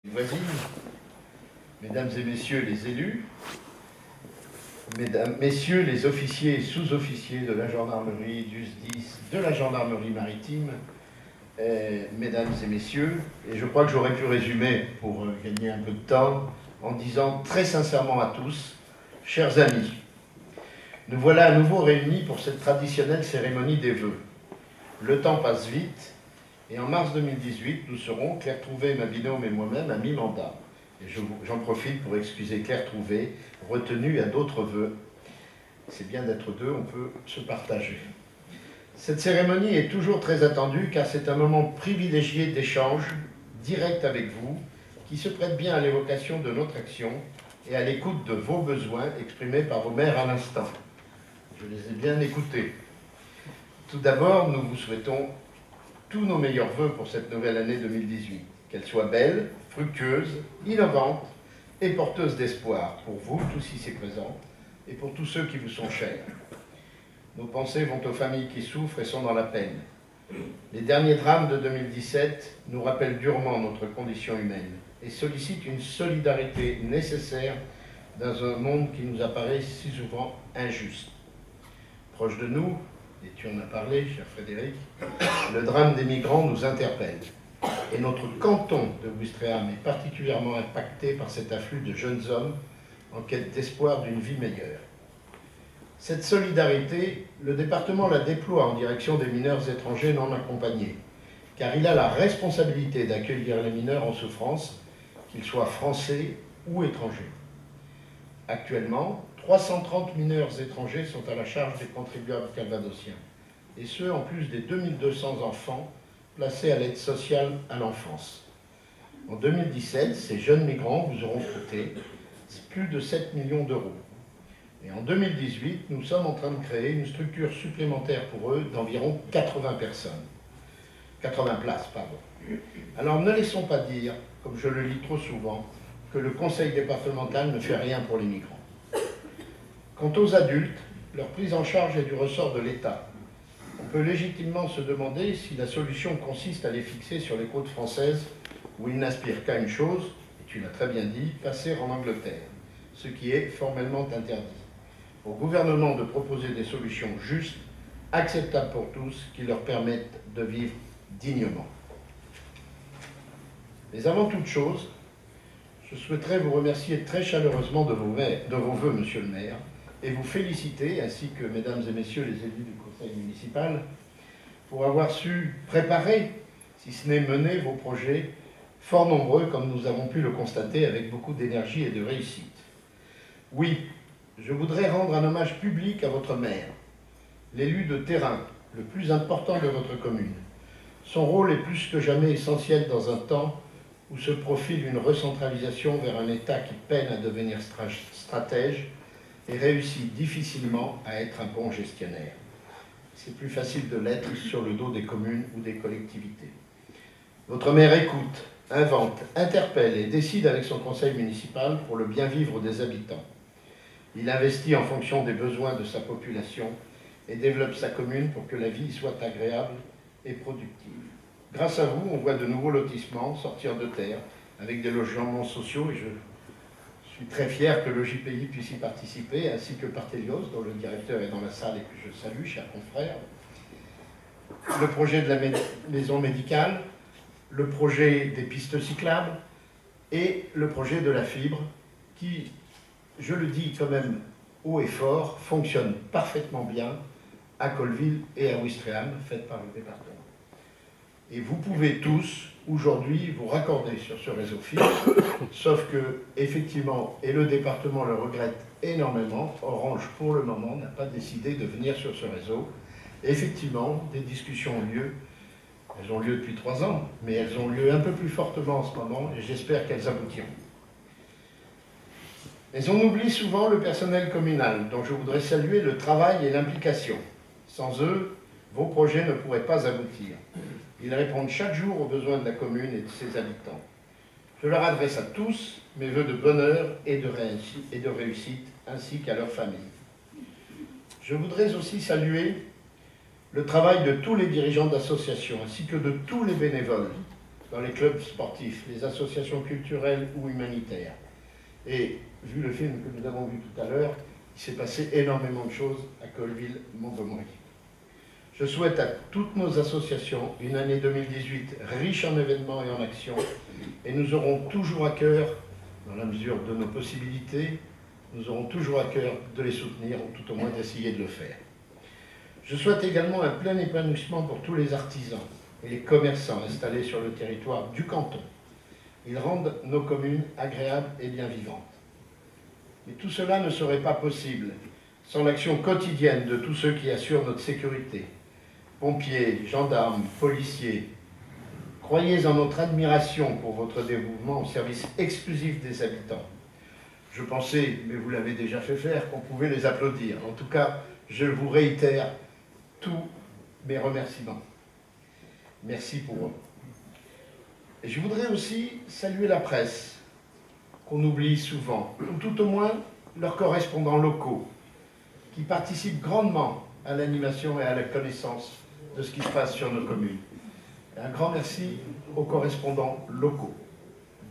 Voisines, mesdames et messieurs les élus, mesdames, messieurs les officiers et sous-officiers de la gendarmerie, du SDIS, de la gendarmerie maritime, mesdames et messieurs, et je crois que j'aurais pu résumer pour gagner un peu de temps en disant très sincèrement à tous, chers amis, nous voilà à nouveau réunis pour cette traditionnelle cérémonie des vœux. Le temps passe vite. Et en mars 2018, nous serons, Claire Trouvé, ma binôme et moi-même, à mi-mandat. Et j'en profite pour excuser Claire Trouvé, retenue à d'autres vœux. C'est bien d'être deux, on peut se partager. Cette cérémonie est toujours très attendue car c'est un moment privilégié d'échange direct avec vous qui se prête bien à l'évocation de notre action et à l'écoute de vos besoins exprimés par vos maires à l'instant. Je les ai bien écoutés. Tout d'abord, nous vous souhaitons tous nos meilleurs vœux pour cette nouvelle année 2018. Qu'elle soit belle, fructueuse, innovante et porteuse d'espoir pour vous, tous ici présents, et pour tous ceux qui vous sont chers. Nos pensées vont aux familles qui souffrent et sont dans la peine. Les derniers drames de 2017 nous rappellent durement notre condition humaine et sollicitent une solidarité nécessaire dans un monde qui nous apparaît si souvent injuste. Proche de nous, et tu en as parlé, cher Frédéric, le drame des migrants nous interpelle. Et notre canton de Ouistreham est particulièrement impacté par cet afflux de jeunes hommes en quête d'espoir d'une vie meilleure. Cette solidarité, le département la déploie en direction des mineurs étrangers non accompagnés, car il a la responsabilité d'accueillir les mineurs en souffrance, qu'ils soient français ou étrangers. Actuellement, 330 mineurs étrangers sont à la charge des contribuables calvadosiens, et ce, en plus des 2200 enfants placés à l'aide sociale à l'enfance. En 2017, ces jeunes migrants vous auront coûté plus de 7 millions d'euros. Et en 2018, nous sommes en train de créer une structure supplémentaire pour eux d'environ 80 personnes. 80 places, pardon. Alors ne laissons pas dire, comme je le lis trop souvent, que le conseil départemental ne fait rien pour les migrants. Quant aux adultes, leur prise en charge est du ressort de l'État. On peut légitimement se demander si la solution consiste à les fixer sur les côtes françaises où ils n'aspirent qu'à une chose, et tu l'as très bien dit, passer en Angleterre, ce qui est formellement interdit. Au gouvernement de proposer des solutions justes, acceptables pour tous, qui leur permettent de vivre dignement. Mais avant toute chose, je souhaiterais vous remercier très chaleureusement de vos vœux, monsieur le maire, et vous féliciter, ainsi que mesdames et messieurs les élus du conseil municipal, pour avoir su préparer, si ce n'est mener, vos projets fort nombreux, comme nous avons pu le constater, avec beaucoup d'énergie et de réussite. Oui, je voudrais rendre un hommage public à votre maire, l'élu de terrain, le plus important de votre commune. Son rôle est plus que jamais essentiel dans un temps où se profile une recentralisation vers un État qui peine à devenir stratège et réussit difficilement à être un bon gestionnaire. C'est plus facile de l'être sur le dos des communes ou des collectivités. Votre maire écoute, invente, interpelle et décide avec son conseil municipal pour le bien vivre des habitants. Il investit en fonction des besoins de sa population et développe sa commune pour que la vie soit agréable et productive. Grâce à vous, on voit de nouveaux lotissements sortir de terre avec des logements sociaux et je suis très fier que le JPI puisse y participer, ainsi que Partelios, dont le directeur est dans la salle et que je salue, cher confrère. Le projet de la maison médicale, le projet des pistes cyclables et le projet de la fibre qui, je le dis quand même haut et fort, fonctionne parfaitement bien à Colleville et à Ouistreham, faites par le département. Et vous pouvez tous, aujourd'hui, vous raccorder sur ce réseau fibre, sauf que, effectivement, et le département le regrette énormément, Orange, pour le moment, n'a pas décidé de venir sur ce réseau. Et effectivement, des discussions ont lieu. Elles ont lieu depuis 3 ans, mais elles ont lieu un peu plus fortement en ce moment, et j'espère qu'elles aboutiront. Mais on oublie souvent le personnel communal, dont je voudrais saluer le travail et l'implication. Sans eux, vos projets ne pourraient pas aboutir. Ils répondent chaque jour aux besoins de la commune et de ses habitants. Je leur adresse à tous mes vœux de bonheur et de réussite, ainsi qu'à leurs familles. Je voudrais aussi saluer le travail de tous les dirigeants d'associations, ainsi que de tous les bénévoles, dans les clubs sportifs, les associations culturelles ou humanitaires. Et vu le film que nous avons vu tout à l'heure, il s'est passé énormément de choses à Colleville-Montgomery. Je souhaite à toutes nos associations une année 2018 riche en événements et en actions, et nous aurons toujours à cœur, dans la mesure de nos possibilités, nous aurons toujours à cœur de les soutenir, ou tout au moins d'essayer de le faire. Je souhaite également un plein épanouissement pour tous les artisans et les commerçants installés sur le territoire du canton. Ils rendent nos communes agréables et bien vivantes. Mais tout cela ne serait pas possible sans l'action quotidienne de tous ceux qui assurent notre sécurité. Pompiers, gendarmes, policiers, croyez en notre admiration pour votre dévouement au service exclusif des habitants. Je pensais, mais vous l'avez déjà fait faire, qu'on pouvait les applaudir. En tout cas, je vous réitère tous mes remerciements. Merci pour eux. Et je voudrais aussi saluer la presse, qu'on oublie souvent, ou tout au moins leurs correspondants locaux, qui participent grandement à l'animation et à la connaissance de ce qui se passe sur nos communes. Et un grand merci aux correspondants locaux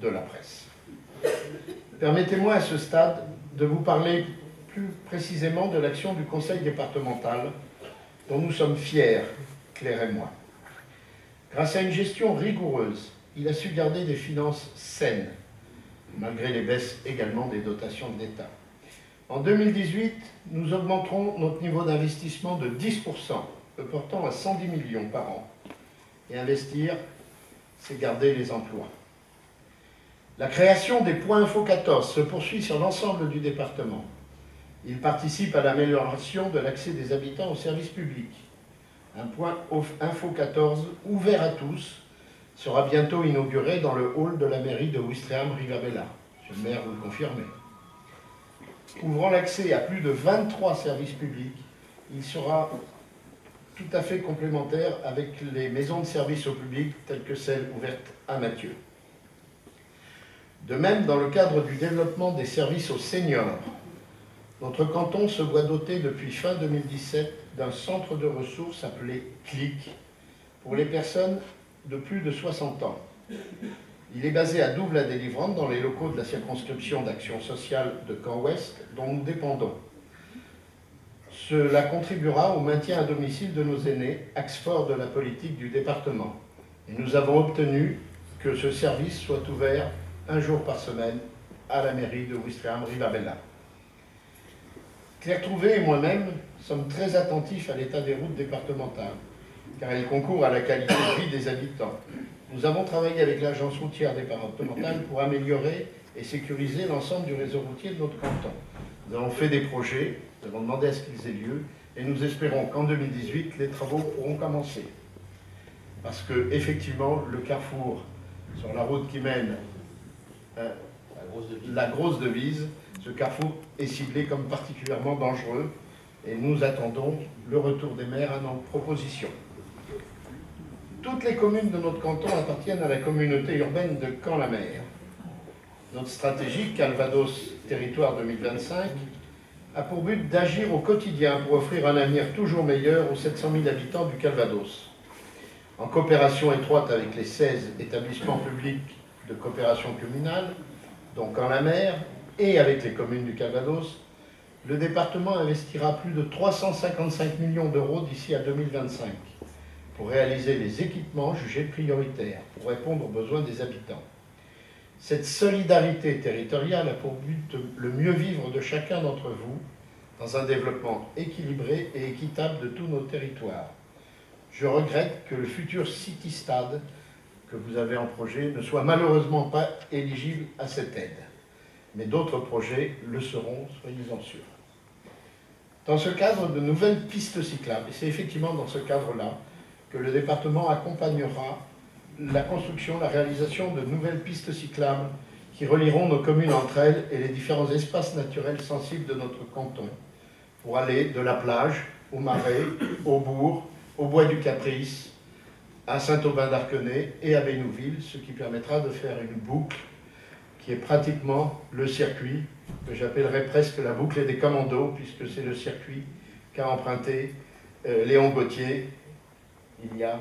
de la presse. Permettez-moi à ce stade de vous parler plus précisément de l'action du Conseil départemental dont nous sommes fiers, Claire et moi. Grâce à une gestion rigoureuse, il a su garder des finances saines, malgré les baisses également des dotations de l'État. En 2018, nous augmenterons notre niveau d'investissement de 10%, le portant à 110 millions par an. Et investir, c'est garder les emplois. La création des points Info 14 se poursuit sur l'ensemble du département. Il participe à l'amélioration de l'accès des habitants aux services publics. Un point Info 14 ouvert à tous sera bientôt inauguré dans le hall de la mairie de Ouistreham-Rivabella. Monsieur le maire, vous le confirmez. Ouvrant l'accès à plus de 23 services publics, il sera tout à fait complémentaire avec les maisons de services au public telles que celles ouvertes à Mathieu. De même, dans le cadre du développement des services aux seniors, notre canton se voit doté depuis fin 2017 d'un centre de ressources appelé CLIC pour les personnes de plus de 60 ans. Il est basé à Douve-la-Délivrante dans les locaux de la circonscription d'action sociale de Caen-Ouest dont nous dépendons. Cela contribuera au maintien à domicile de nos aînés, axe fort de la politique du département. Et nous avons obtenu que ce service soit ouvert un jour par semaine à la mairie de Ouistreham-Rivabella. Claire Trouvé et moi-même sommes très attentifs à l'état des routes départementales, car elles concourent à la qualité de vie des habitants. Nous avons travaillé avec l'agence routière départementale pour améliorer et sécuriser l'ensemble du réseau routier de notre canton. Nous avons fait des projets, nous avons demandé à ce qu'ils aient lieu, et nous espérons qu'en 2018, les travaux pourront commencer. Parce que, effectivement, le carrefour sur la route qui mène la grosse devise, ce carrefour est ciblé comme particulièrement dangereux, et nous attendons le retour des maires à nos propositions. Toutes les communes de notre canton appartiennent à la communauté urbaine de Caen-la-Mer. Notre stratégie Calvados Territoire 2025 a pour but d'agir au quotidien pour offrir un avenir toujours meilleur aux 700 000 habitants du Calvados. En coopération étroite avec les 16 établissements publics de coopération communale, dont Caen-la-Mer, et avec les communes du Calvados, le département investira plus de 355 millions d'euros d'ici à 2025 pour réaliser les équipements jugés prioritaires pour répondre aux besoins des habitants. Cette solidarité territoriale a pour but le mieux vivre de chacun d'entre vous dans un développement équilibré et équitable de tous nos territoires. Je regrette que le futur City Stade que vous avez en projet ne soit malheureusement pas éligible à cette aide. Mais d'autres projets le seront, soyez-en sûrs. Dans ce cadre, de nouvelles pistes cyclables, et c'est effectivement dans ce cadre-là que le département accompagnera la construction, la réalisation de nouvelles pistes cyclables qui relieront nos communes entre elles et les différents espaces naturels sensibles de notre canton, pour aller de la plage, au marais, au bourg, au bois du Caprice, à Saint-Aubin-d'Arquenay et à Bénouville, ce qui permettra de faire une boucle qui est pratiquement le circuit que j'appellerais presque la boucle des commandos, puisque c'est le circuit qu'a emprunté Léon Gauthier il y a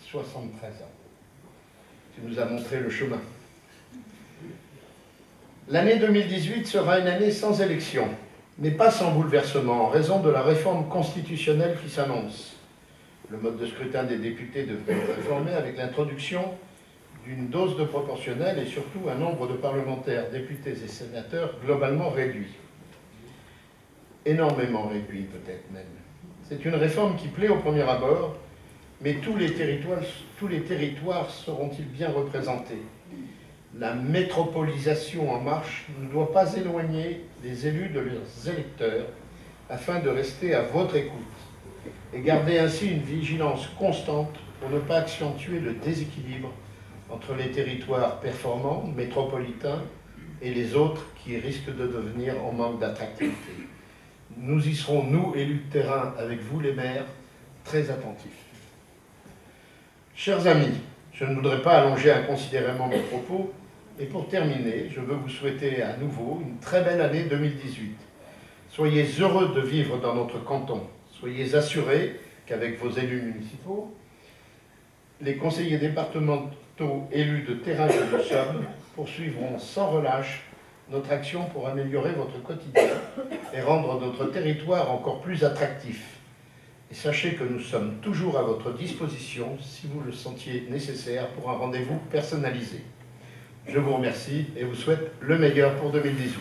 73 ans. Tu nous as montré le chemin. L'année 2018 sera une année sans élection, mais pas sans bouleversement, en raison de la réforme constitutionnelle qui s'annonce. Le mode de scrutin des députés devrait être réformé avec l'introduction d'une dose de proportionnelle et surtout un nombre de parlementaires, députés et sénateurs globalement réduit. Énormément réduit peut-être même. C'est une réforme qui plaît au premier abord, mais tous les territoires seront-ils bien représentés? La métropolisation en marche ne doit pas éloigner les élus de leurs électeurs afin de rester à votre écoute et garder ainsi une vigilance constante pour ne pas accentuer le déséquilibre entre les territoires performants, métropolitains, et les autres qui risquent de devenir en manque d'attractivité. Nous y serons, nous, élus de terrain, avec vous les maires, très attentifs. Chers amis, je ne voudrais pas allonger inconsidérément mes propos, et pour terminer, je veux vous souhaiter à nouveau une très belle année 2018. Soyez heureux de vivre dans notre canton. Soyez assurés qu'avec vos élus municipaux, les conseillers départementaux élus de terrain que nous sommes poursuivront sans relâche notre action pour améliorer votre quotidien et rendre notre territoire encore plus attractif. Et sachez que nous sommes toujours à votre disposition si vous le sentiez nécessaire pour un rendez-vous personnalisé. Je vous remercie et vous souhaite le meilleur pour 2018.